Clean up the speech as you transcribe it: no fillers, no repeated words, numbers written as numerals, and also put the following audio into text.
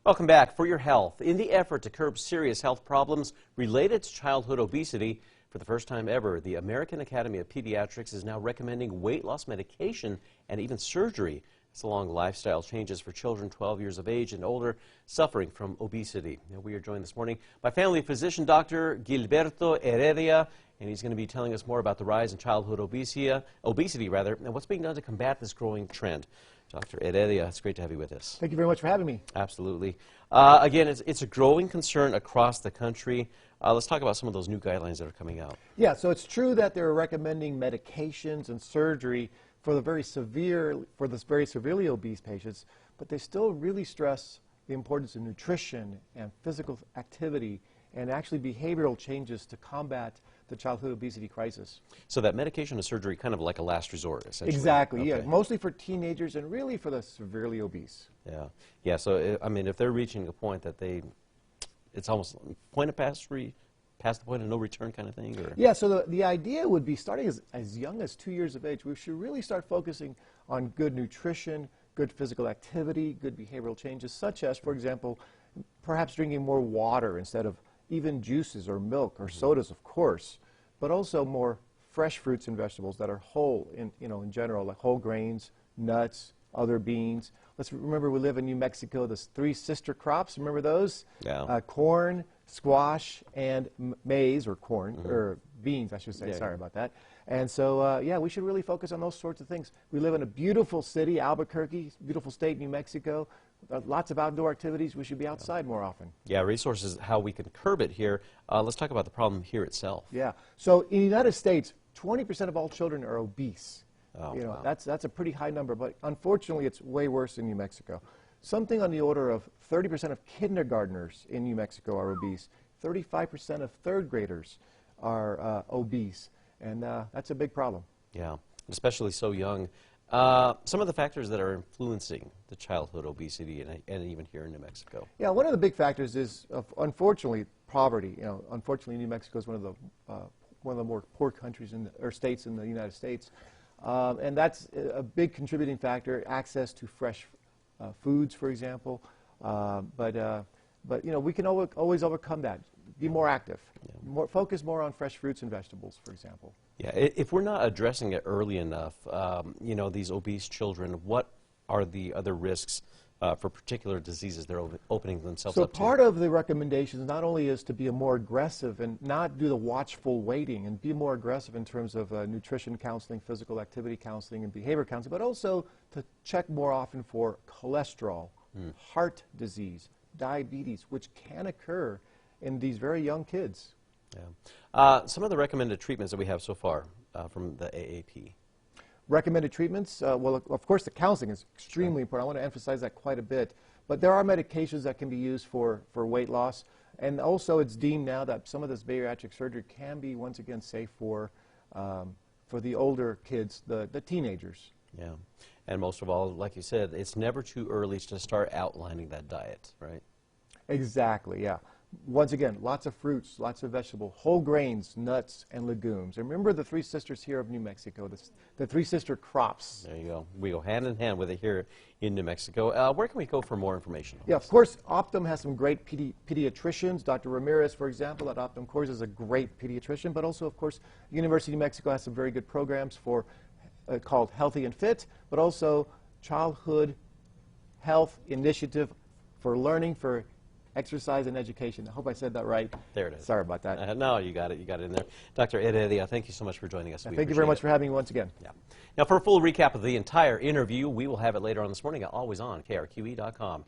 Welcome back. For your health, in the effort to curb serious health problems related to childhood obesity, for the first time ever, the American Academy of Pediatrics is now recommending weight loss medication and even surgery. It's along lifestyle changes for children 12 years of age and older suffering from obesity. Now, we are joined this morning by family physician Dr. Gilberto Heredia, and he's going to be telling us more about the rise in childhood obesity, and what's being done to combat this growing trend. Dr. Heredia, it's great to have you with us. Thank you very much for having me. Absolutely. Again, it's a growing concern across the country. Let's talk about some of those new guidelines that are coming out. Yeah, so it's true that they're recommending medications and surgery for the very severely obese patients, but they still really stress the importance of nutrition and physical activity and actually behavioral changes to combat the childhood obesity crisis. So that medication and surgery kind of like a last resort, essentially. Exactly, okay. Yeah, mostly for teenagers and really for the severely obese. Yeah. So I mean, if they're reaching a point that it's almost past the point of no return kind of thing, or? Yeah. So the idea would be starting as young as 2 years of age. We should really start focusing on good nutrition, good physical activity, good behavioral changes, such as, for example, perhaps drinking more water instead of even juices or milk or sodas, of course, but also more fresh fruits and vegetables that are whole in general, like whole grains, nuts, other beans. Let's remember we live in New Mexico, the three sister crops, remember those? Yeah. Corn, squash, and maize, or corn, or beans, I should say, Yeah. sorry about that. And so, yeah, we should really focus on those sorts of things. We live in a beautiful city, Albuquerque, beautiful state, New Mexico. Lots of outdoor activities. We should be outside more often. Yeah, resources, how we can curb it here. Let's talk about the problem here itself. Yeah. So in the United States, 20% of all children are obese. Oh, wow. Wow. That's a pretty high number, but unfortunately it's way worse in New Mexico. Something on the order of 30% of kindergartners in New Mexico are obese. 35% of third graders are obese, and that's a big problem. Yeah, especially so young. Some of the factors that are influencing the childhood obesity and even here in New Mexico. Yeah, one of the big factors is, unfortunately, poverty. Unfortunately, New Mexico is one of the more poor countries or states in the United States, and that's a big contributing factor. Access to fresh foods, for example, but we can always overcome that. Be more active. Yeah. Focus more on fresh fruits and vegetables, for example. Yeah, if we're not addressing it early enough, these obese children, what are the other risks for particular diseases they're opening themselves up to? So part of the recommendations not only is to be more aggressive and not do the watchful waiting and be more aggressive in terms of nutrition counseling, physical activity counseling, and behavior counseling, but also to check more often for cholesterol, heart disease, diabetes, which can occur in these very young kids. Yeah. Some of the recommended treatments that we have so far from the AAP. Recommended treatments? Well, of course, the counseling is extremely important. I want to emphasize that quite a bit. But there are medications that can be used for weight loss. And also, it's deemed now that some of this bariatric surgery can be, once again, safe for the older kids, the teenagers. Yeah. And most of all, like you said, it's never too early to start outlining that diet, right? Exactly, yeah. Once again, lots of fruits, lots of vegetables, whole grains, nuts, and legumes. And remember the three sisters here of New Mexico, the three sister crops. There you go. We go hand in hand with it here in New Mexico. Where can we go for more information? Yeah, of course, Optum has some great pediatricians. Dr. Ramirez, for example, at Optum, of course, is a great pediatrician. But also, of course, University of New Mexico has some very good programs for called Healthy and Fit, but also Childhood Health Initiative for Learning for Exercise and Education. I hope I said that right. There it is. Sorry about that. No, you got it. You got it in there. Dr. Heredia, thank you so much for joining us. Thank you very much for having me once again. Yeah. Now, for a full recap of the entire interview, we will have it later on this morning at always on KRQE.com.